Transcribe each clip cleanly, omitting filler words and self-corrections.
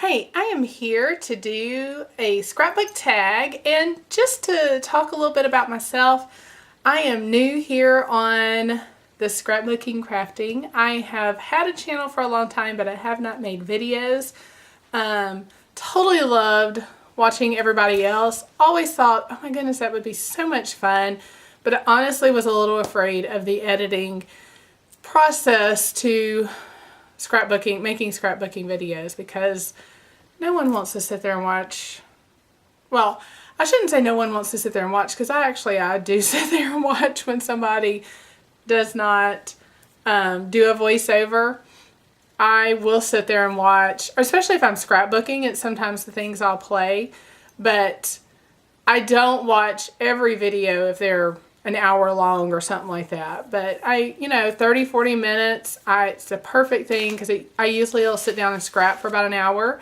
Hey, I am here to do a scrapbook tag, and just to talk a little bit about myself. I am new here on the scrapbooking crafting. I have had a channel for a long time, but I have not made videos. Totally loved watching everybody else. Always thought, oh my goodness, that would be so much fun, but I honestly was a little afraid of the editing process to making scrapbooking videos, because no one wants to sit there and watch. Well, I shouldn't say no one wants to sit there and watch, because I do sit there and watch when somebody does not do a voiceover. I will sit there and watch, especially if I'm scrapbooking. It's sometimes the things I'll play, but I don't watch every video if they're an hour long or something like that. But 30-40 minutes, it's the perfect thing, because I usually will sit down and scrap for about an hour,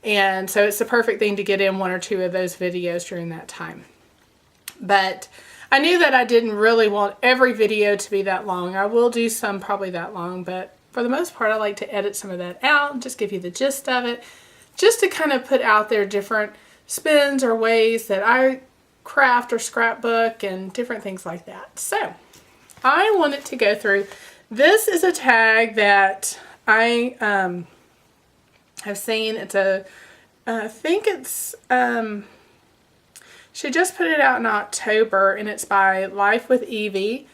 and so it's the perfect thing to get in one or two of those videos during that time. But I knew that I didn't really want every video to be that long. I will do some probably that long, but for the most part I like to edit some of that out and just give you the gist of it, just to kind of put out there different spins or ways that I craft or scrapbook and different things like that. So I wanted to go through. This is a tag that I have seen. It's I think it's she just put it out in October, and it's by Life with Evie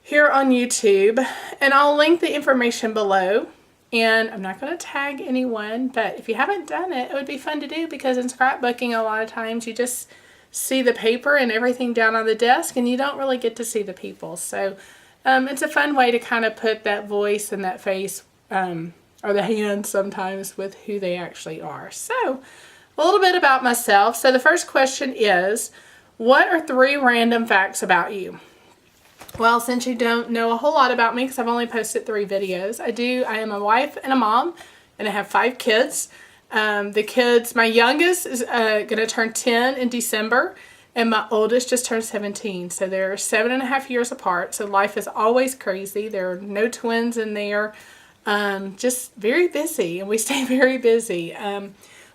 here on YouTube, and I'll link the information below. And I'm not going to tag anyone, but if you haven't done it, it would be fun to do, because in scrapbooking a lot of times you just see the paper and everything down on the desk, and you don't really get to see the people. So it's a fun way to kind of put that voice and that face, or the hands sometimes, with who they actually are. So a little bit about myself. So the first question is, what are 3 random facts about you? Well, since you don't know a whole lot about me, because I've only posted 3 videos, I am a wife and a mom, and I have 5 kids. My youngest is going to turn 10 in December, and my oldest just turned 17. So they're 7.5 years apart. So life is always crazy. There are no twins in there. Just very busy, and we stay very busy.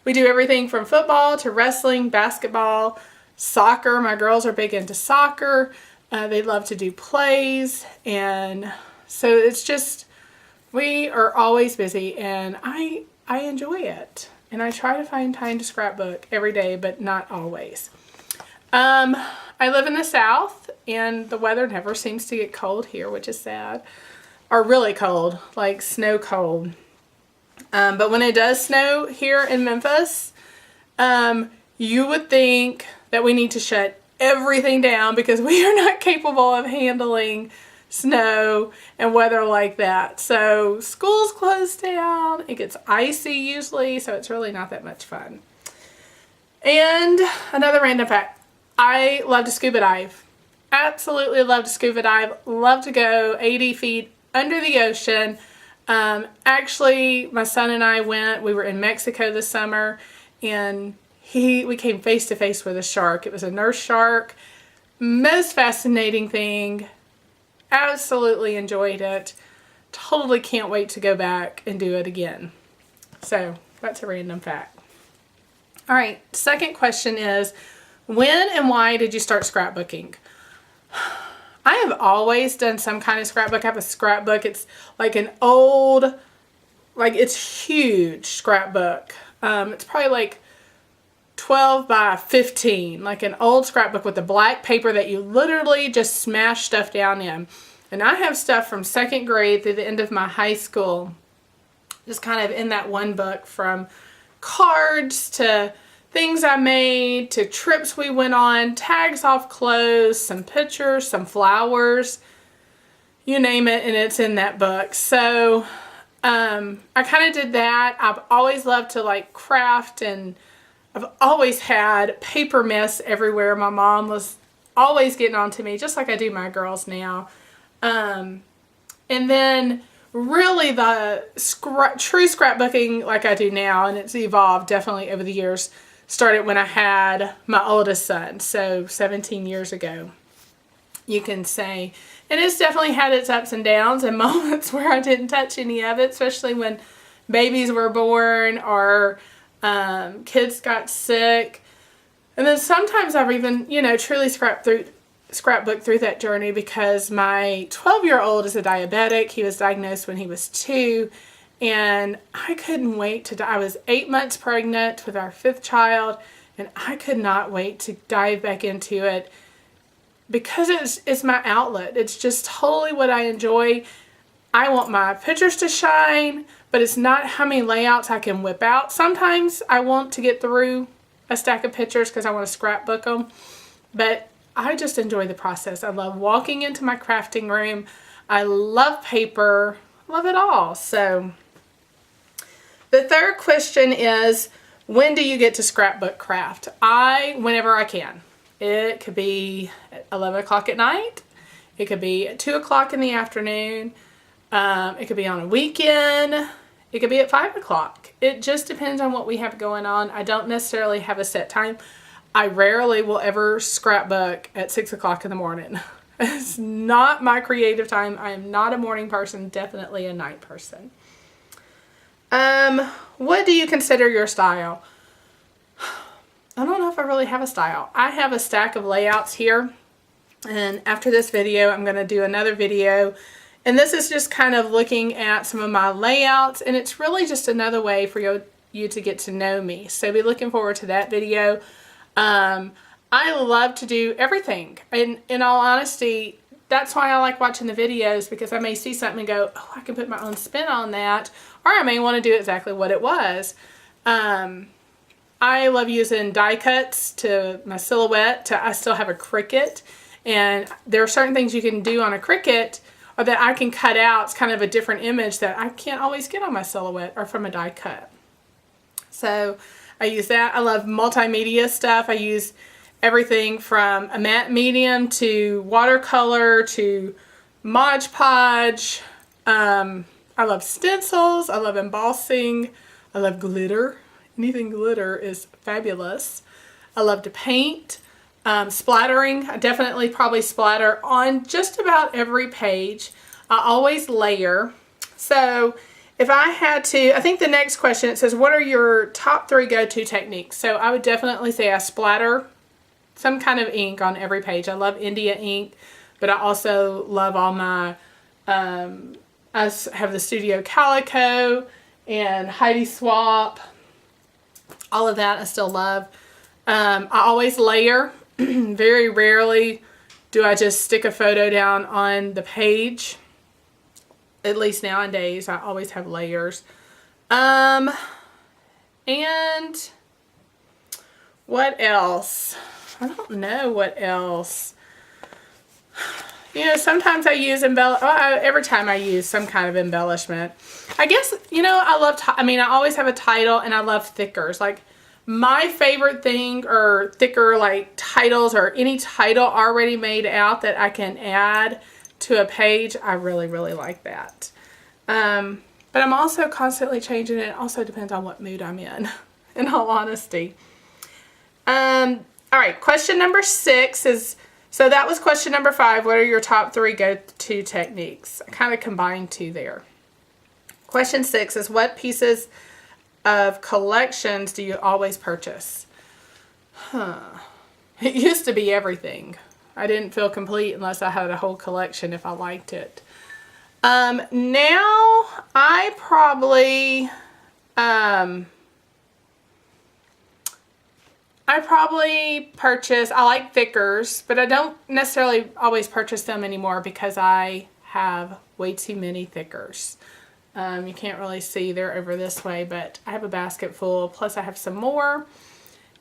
We do everything from football to wrestling, basketball, soccer. My girls are big into soccer. They love to do plays, and so it's just, we are always busy, and I enjoy it, and I try to find time to scrapbook every day, but not always. I live in the South, and the weather never seems to get cold here, which is sad, or really cold, like snow cold. But when it does snow here in Memphis, you would think that we need to shut everything down, because we are not capable of handling snow and weather like that. So school's closed down. It gets icy usually, so it's really not that much fun. And another random fact, I love to scuba dive. Absolutely love to scuba dive. Love to go 80 feet under the ocean. Actually, my son and I we were in Mexico this summer, and we came face to face with a shark. It was a nurse shark. Most fascinating thing. Absolutely enjoyed it. Totally can't wait to go back and do it again. So that's a random fact. All right, second question is, when and why did you start scrapbooking? I have always done some kind of scrapbook. I have a scrapbook. It's like an old, it's huge scrapbook. It's probably like 12 by 15, like an old scrapbook with the black paper that you literally just smash stuff down in. And I have stuff from 2nd grade through the end of my high school, just kind of in that one book, from cards to things I made to trips we went on, tags off clothes, some pictures, some flowers, you name it, and it's in that book. So I kind of did that. I've always loved to craft, and I've always had paper mess everywhere. My mom was always getting on to me, just like I do my girls now. And then really the true scrapbooking like I do now, and it's evolved definitely over the years, started when I had my oldest son, so 17 years ago, you can say. And it's definitely had its ups and downs and moments where I didn't touch any of it, especially when babies were born, or Kids got sick. And then sometimes I've even, you know, truly scrapbook through that journey because my 12-year-old is a diabetic. He was diagnosed when he was 2, and I couldn't wait to I was 8 months pregnant with our 5th child, and I could not wait to dive back into it because it's my outlet. It's just totally what I enjoy. I want my pictures to shine, but it's not how many layouts I can whip out. Sometimes I want to get through a stack of pictures because I want to scrapbook them, but I just enjoy the process. I love walking into my crafting room. I love paper, love it all. So the third question is, when do you get to scrapbook craft? Whenever I can. It could be at 11 o'clock at night. It could be at 2 o'clock in the afternoon. It could be on a weekend. It could be at 5 o'clock. It just depends on what we have going on. I don't necessarily have a set time. I rarely will ever scrapbook at 6 o'clock in the morning. It's not my creative time. I am not a morning person, definitely a night person. What do you consider your style? I don't know if I really have a style. I have a stack of layouts here, and after this video I'm going to do another video, and this is just kind of looking at some of my layouts, and it's really just another way for you to get to know me. So be looking forward to that video. I love to do everything, and in all honesty, that's why I like watching the videos, because I may see something and go, oh, I can put my own spin on that, or I may want to do exactly what it was. I love using die cuts to my silhouette. I still have a Cricut, and there are certain things you can do on a Cricut or that I can cut out. It's kind of a different image that I can't always get on my silhouette or from a die cut. So I use that. I love multimedia stuff. I use everything from a matte medium to watercolor to Mod Podge. I love stencils. I love embossing. I love glitter. Anything glitter is fabulous. I love to paint. Splattering. I definitely probably splatter on just about every page. I always layer. So if I had to, I think the next question, it says, what are your top 3 go-to techniques? So I would definitely say I splatter some kind of ink on every page. I love India ink, but I also love all my, I have the Studio Calico and Heidi Swap. All of that I still love. I always layer. Very rarely do I just stick a photo down on the page. At least nowadays, I always have layers. And what else? I don't know what else. You know, sometimes I use every time I use some kind of embellishment. I guess, you know, I always have a title, and I love thickers. Like, my favorite thing are thicker, like, titles or any title already made out that I can add to a page. I really, really like that. But I'm also constantly changing it. It also depends on what mood I'm in all honesty. All right, question number 6 is, so that was question number 5. What are your top 3 go-to techniques? I kind of combined 2 there. Question 6 is, what pieces of collections do you always purchase? It used to be everything. I didn't feel complete unless I had a whole collection if I liked it. Now I probably purchase, I like thickers, but I don't necessarily always purchase them anymore because I have way too many thickers. You can't really see, they're over this way, but I have a basket full, plus I have some more,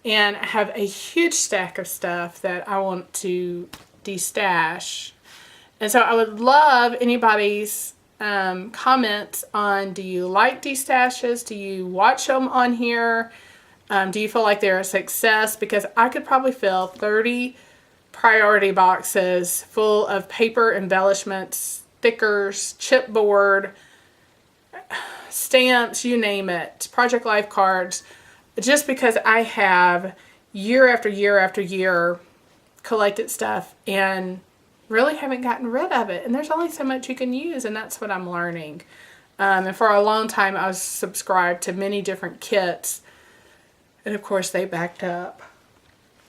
and I have a huge stack of stuff that I want to destash. And so I would love anybody's comments on, do you like destashes? Do you watch them on here? Do you feel like they're a success? Because I could probably fill 30 priority boxes full of paper embellishments, stickers, chipboard, stamps, you name it, Project Life cards, just because I have year after year after year collected stuff and really haven't gotten rid of it. And there's only so much you can use, and that's what I'm learning. And for a long time I was subscribed to many different kits And of course they backed up.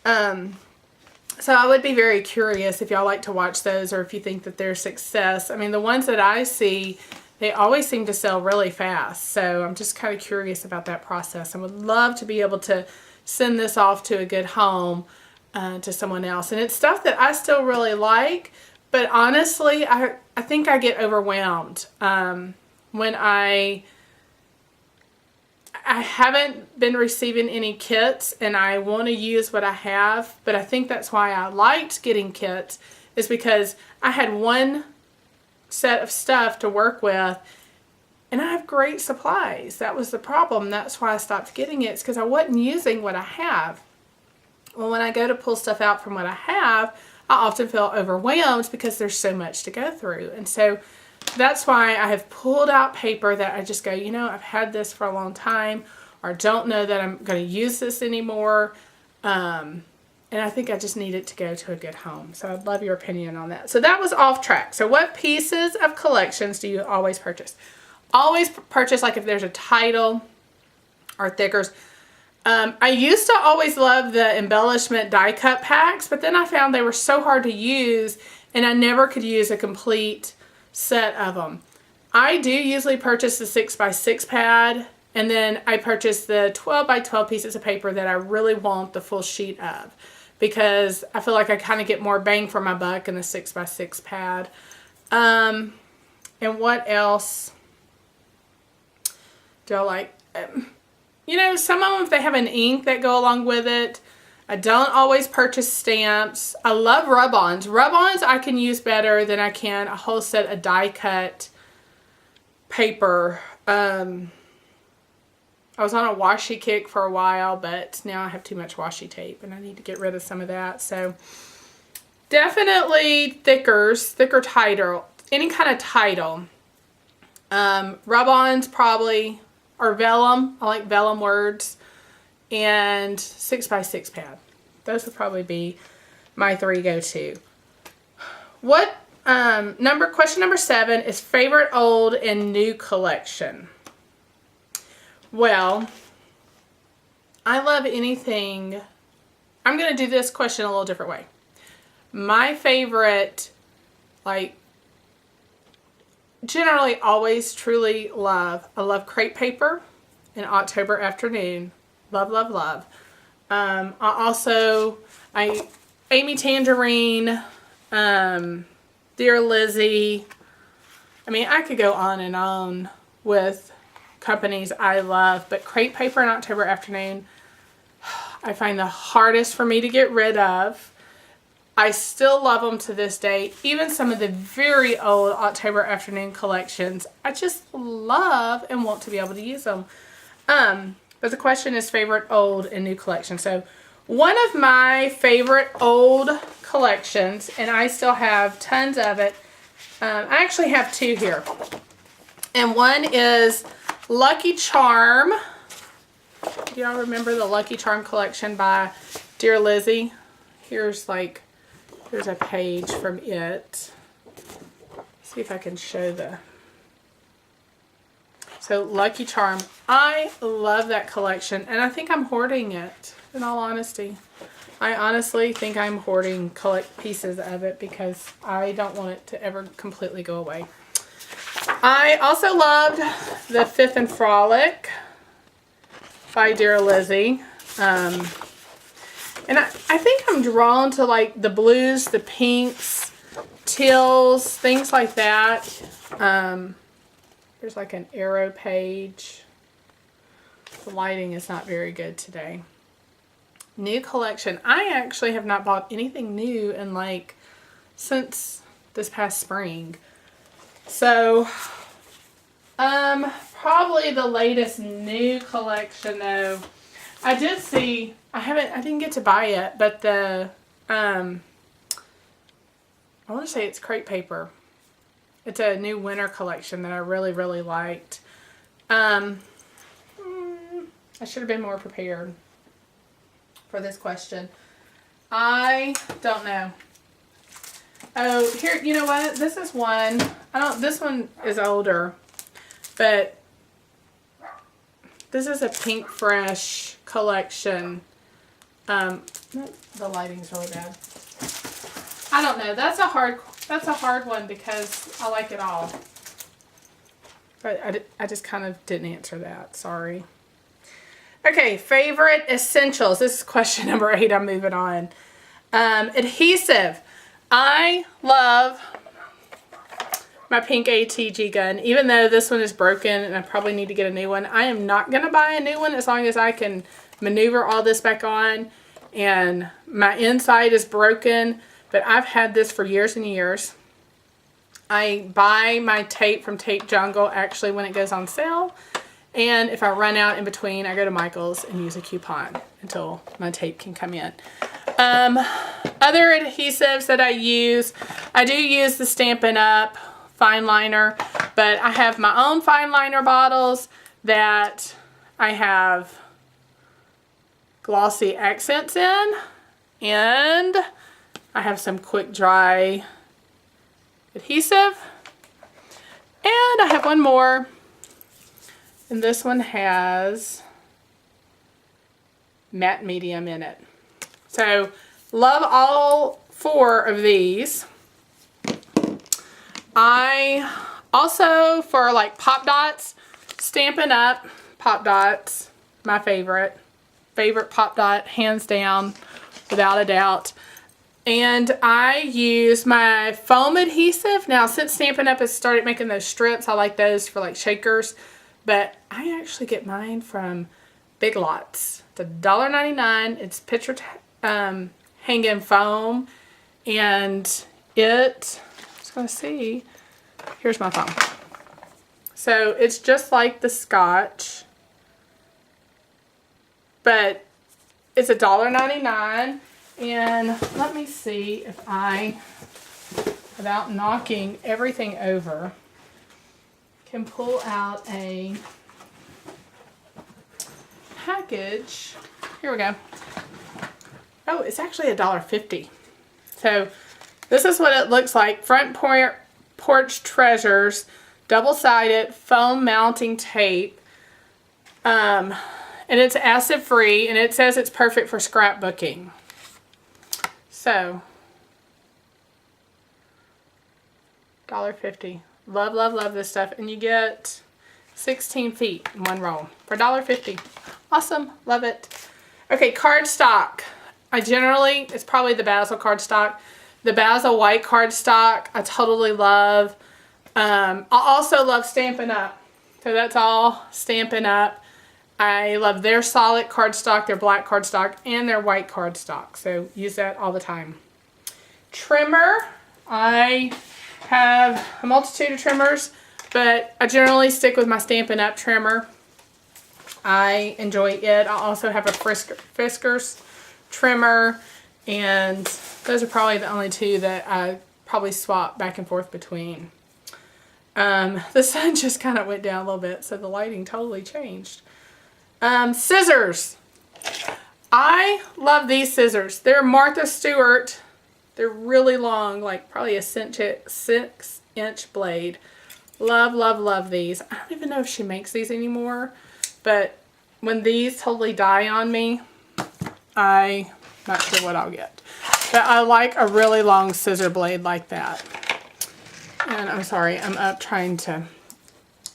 So I would be very curious if y'all like to watch those or if you think that they're a success. I mean, the ones that I see, they always seem to sell really fast. So I'm just kind of curious about that process. I would love to be able to send this off to a good home to someone else. And it's stuff that I still really like, but honestly, I think I get overwhelmed when I haven't been receiving any kits and I want to use what I have, but I think that's why I liked getting kits, is because I had one set of stuff to work with and I have great supplies. That was the problem. That's why I stopped getting it. It's because I wasn't using what I have. Well, when I go to pull stuff out from what I have, I often feel overwhelmed because there's so much to go through. And so that's why I have pulled out paper that I just go, you know, I've had this for a long time, or don't know that I'm going to use this anymore. And I think I just need it to go to a good home. So I'd love your opinion on that. So that was off track. So what pieces of collections do you always purchase? Always purchase, like if there's a title or thickers. I used to always love the embellishment die cut packs, but then I found they were so hard to use and I never could use a complete set of them. I do usually purchase the 6x6 pad, and then I purchase the 12x12 pieces of paper that I really want the full sheet of, because I feel like I kind of get more bang for my buck in the 6x6 pad. And what else do I like? You know, some of them, if they have an ink that go along with it. I don't always purchase stamps. I love rub-ons. Rub-ons I can use better than I can a whole set of die-cut paper. I was on a washi kick for a while, but now I have too much washi tape and I need to get rid of some of that. So definitely thicker title, any kind of title. Rub-ons probably, or vellum. I like vellum words. And 6x6 pad. Those would probably be my 3 go-to. What question number 7 is favorite old and new collection. Well, I love anything. I'm going to do this question a little different way. My favorite, like, generally always truly love, I love crepe paper in October afternoon. Love, love, love. Amy Tangerine, Dear Lizzie. I mean, I could go on and on with companies I love, but crepe paper in October afternoon, I find the hardest for me to get rid of. I still love them to this day. Even some of the very old October afternoon collections, I just love and want to be able to use them. But the question is favorite old and new collection. So one of my favorite old collections, and I still have tons of it. I actually have 2 here. And one is Lucky Charm. Do y'all remember the Lucky Charm collection by Dear Lizzie? Here's a page from it. See if I can show the... So Lucky Charm, I love that collection, and I think I'm hoarding it, in all honesty. I honestly think I'm hoarding pieces of it because I don't want it to ever completely go away. I also loved the Fifth and Frolic by Dear Lizzie. And I think I'm drawn to like the blues, the pinks, teals, things like that. There's like an arrow page. The lighting is not very good today. New collection. I actually have not bought anything new in since this past spring. So, probably the latest new collection though. I did see, I didn't get to buy it, but I want to say it's crepe paper. It's a new winter collection that I really, really liked. I should have been more prepared for this question. I don't know. Oh, here, you know what? This is one. This one is older, but This is a Pink Fresh collection. The lighting's really bad. I don't know. That's a hard one because I like it all. But I just kind of didn't answer that. Sorry. Okay, favorite essentials. This is question number 8. I'm moving on. Adhesive. I love my pink ATG gun, even though this one is broken and I probably need to get a new one. I am not going to buy a new one as long as I can maneuver all this back on, and my inside is broken, but I've had this for years and years. I buy my tape from Tape Jungle actually when it goes on sale, and if I run out in between, I go to Michael's and use a coupon until my tape can come in. Other adhesives that I do use the Stampin' Up! Fine liner, but I have my own fine liner bottles that I have glossy accents in, and I have some quick dry adhesive, and I have one more, and this one has matte medium in it. So love all 4 of these. I also, for like pop dots, Stampin' Up! Pop dots, my favorite pop dot, hands down, without a doubt. And I use my foam adhesive. Now, since Stampin' Up! Has started making those strips, I like those for like shakers. But I actually get mine from Big Lots. It's $1.99. It's picture hanging foam, and it. Going to see. Here's my foam. So it's just like the Scotch, but it's $1.99. And let me see if I, without knocking everything over, can pull out a package. Here we go. Oh, it's actually $1.50. So this is what it looks like. Front Porch Treasures, double-sided foam mounting tape. And it's acid-free, and it says it's perfect for scrapbooking. So, $1.50. Love, love, love this stuff. And you get 16 feet in one roll for $1.50. Awesome. Love it. Okay, cardstock. It's probably the Basil cardstock. The Basil white cardstock, I totally love. I also love Stampin' Up! So that's all Stampin' Up! I love their solid cardstock, their black cardstock, and their white cardstock. So use that all the time. Trimmer. I have a multitude of trimmers, but I generally stick with my Stampin' Up! Trimmer. I enjoy it. I also have a Fiskars trimmer, and those are probably the only 2 that I probably swap back and forth between. The sun just kind of went down a little bit, so the lighting totally changed. Scissors. I love these scissors. They're Martha Stewart. They're really long, like probably a 6-inch blade. Love, love, love these. I don't even know if she makes these anymore, but when these totally die on me, I'm not sure what I'll get. But I like a really long scissor blade like that. And I'm sorry, I'm up trying to.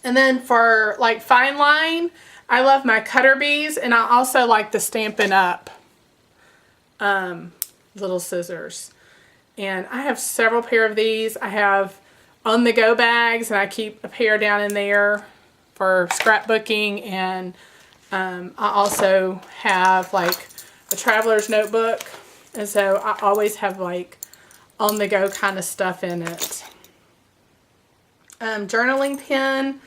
And then for like fine line, I love my cutter bees, and I also like the Stampin' Up! Little scissors. And I have several pair of these. I have on-the-go bags, and I keep a pair down in there for scrapbooking, and I also have like a traveler's notebook, and so I always have like on-the-go kind of stuff in it. Journaling pen.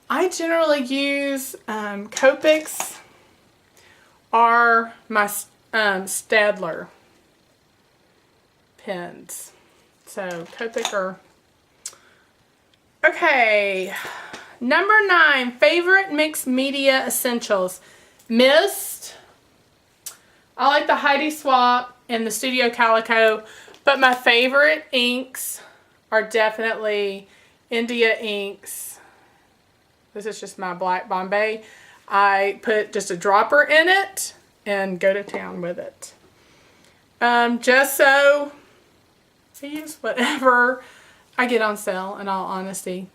I generally use Copics or my Staedtler pens. So Copic or... Okay, number 9, favorite mixed media essentials. Mist. I like the Heidi Swap and the Studio Calico, but my favorite inks are definitely India inks. This is just my black Bombay. I put just a dropper in it and go to town with it. Gesso, I use whatever I get on sale, in all honesty.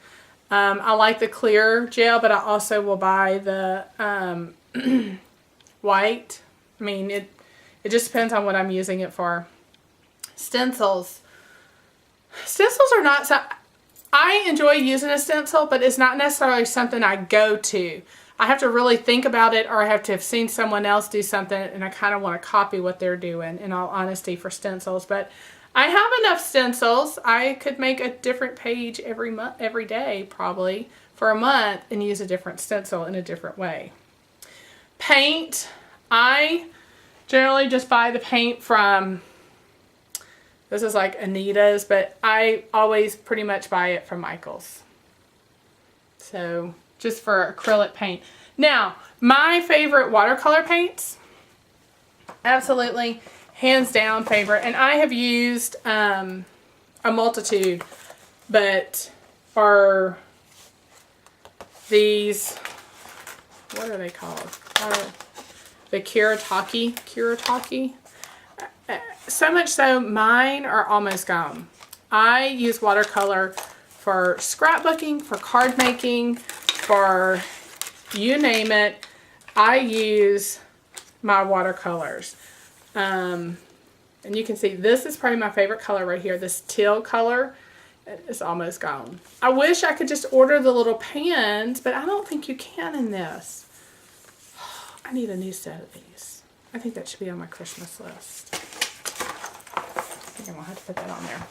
I like the clear gel, but I also will buy the white. I mean, it just depends on what I'm using it for. Stencils. Stencils are not so... I enjoy using a stencil, but it's not necessarily something I go to. I have to really think about it, or I have to have seen someone else do something and I kind of want to copy what they're doing, in all honesty, for stencils. But I have enough stencils. I could make a different page every day probably for a month and use a different stencil in a different way. Paint. I generally just buy the paint from, this is like Anita's, but I always pretty much buy it from Michael's. So just for acrylic paint. Now, my favorite watercolor paints, absolutely, hands down favorite, and I have used a multitude, but are these, what are they called? The Kuretake. So much so, mine are almost gone. I use watercolor for scrapbooking, for card making, for you name it. I use my watercolors. And you can see this is probably my favorite color right here. This teal color is almost gone. I wish I could just order the little pans, but I don't think you can in this. I need a new set of these. I think that should be on my Christmas list. I think I'm going to have to put that on there.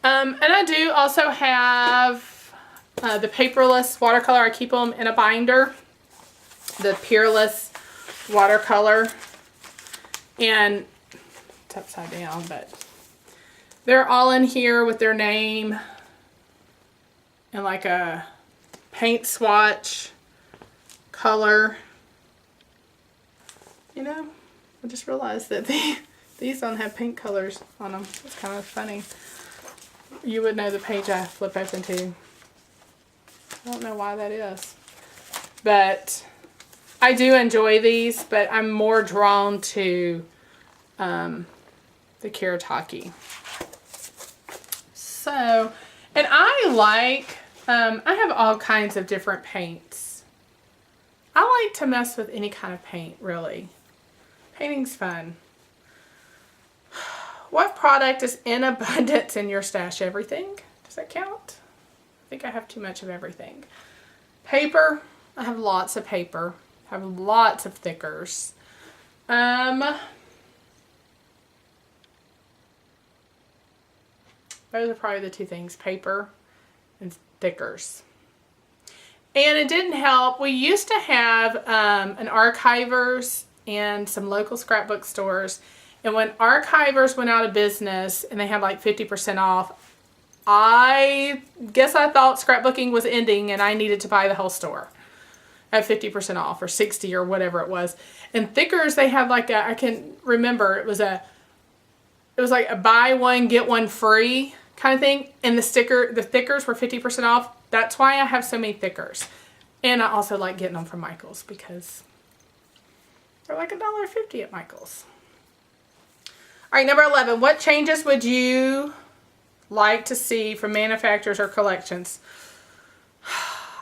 And I do also have the paperless watercolor. I keep them in a binder. The Peerless watercolor. And it's upside down, but they're all in here with their name and like a paint swatch color. You know, I just realized that these don't have paint colors on them. It's kind of funny. You would know the page I flip open to. I don't know why that is. But I do enjoy these, but I'm more drawn to the Kuretake. So, and I like, I have all kinds of different paints. I like to mess with any kind of paint, really. Painting's fun. What product is in abundance in your stash? Everything? Does that count? I think I have too much of everything. Paper. I have lots of paper. I have lots of thickers. Those are probably the two things, paper and thickers. And it didn't help. We used to have an Archivers and some local scrapbook stores. And when Archivers went out of business and they had like 50% off, I guess I thought scrapbooking was ending and I needed to buy the whole store at 50% off or 60 or whatever it was. And thickers, they had like a, I can remember, it was like a buy one, get one free kind of thing. And the thickers were 50% off. That's why I have so many thickers. And I also like getting them from Michael's because they're like $1.50 at Michael's. All right, number 11. What changes would you like to see from manufacturers or collections?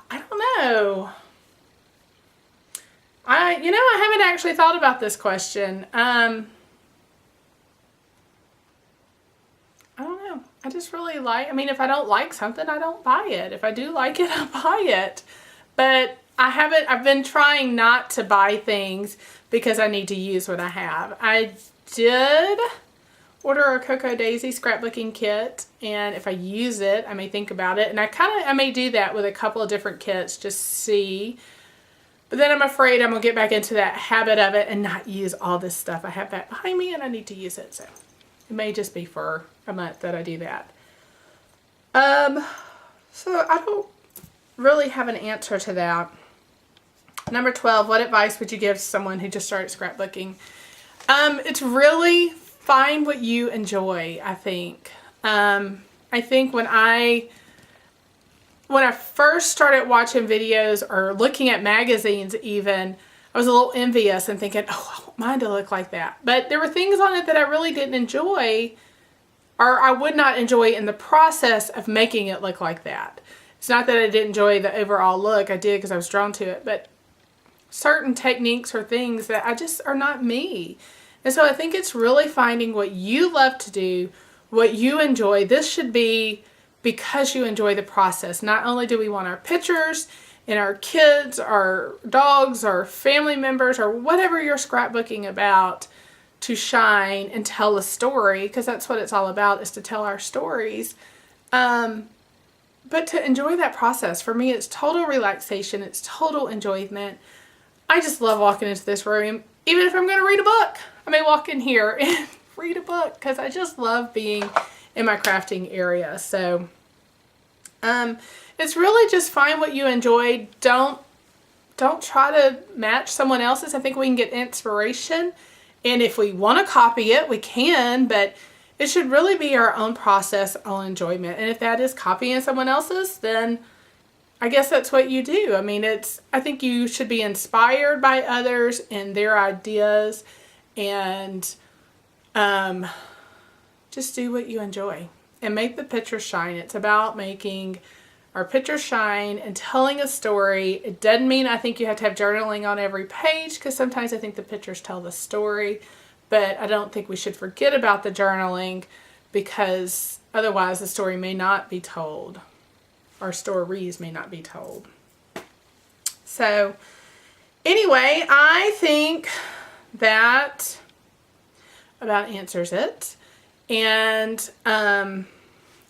I don't know. I haven't actually thought about this question. I don't know. I just really like, I mean, if I don't like something, I don't buy it. If I do like it, I buy it. But I've been trying not to buy things because I need to use what I have. I did order a Cocoa Daisy scrapbooking kit, and if I use it, I may think about it. And I may do that with a couple of different kits, just see. But then I'm afraid I'm going to get back into that habit of it and not use all this stuff I have back behind me, and I need to use it. So it may just be for a month that I do that. So I don't really have an answer to that. Number 12, what advice would you give to someone who just started scrapbooking? It's really find what you enjoy, I think. I think when I when I first started watching videos or looking at magazines even, I was a little envious and thinking, oh, I want mine to look like that. But there were things on it that I really didn't enjoy, or I would not enjoy in the process of making it look like that. It's not that I didn't enjoy the overall look. I did because I was drawn to it. But certain techniques or things that I just are not me. And so I think it's really finding what you love to do, what you enjoy. This should be because you enjoy the process. Not only do we want our pictures and our kids, our dogs, our family members, or whatever you're scrapbooking about to shine and tell a story, because that's what it's all about, is to tell our stories. But to enjoy that process. For me, it's total relaxation. It's total enjoyment. I just love walking into this room. Even if I'm going to read a book, I may walk in here and read a book because I just love being in my crafting area. So it's really just find what you enjoy. Don't try to match someone else's. I think we can get inspiration, and if we want to copy it, we can, but it should really be our own process, own enjoyment. And if that is copying someone else's, then I guess that's what you do. I mean, I think you should be inspired by others and their ideas, and just do what you enjoy and make the picture shine. It's about making our picture shine and telling a story. It doesn't mean I think you have to have journaling on every page, because sometimes I think the pictures tell the story, but I don't think we should forget about the journaling, because otherwise the story may not be told. Our stories may not be told. So anyway, I think that about answers it. And on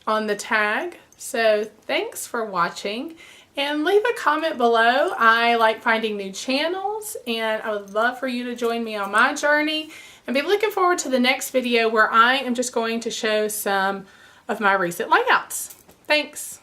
the tag. So thanks for watching, and leave a comment below. I like finding new channels, and I would love for you to join me on my journey, and be looking forward to the next video where I am just going to show some of my recent layouts. Thanks.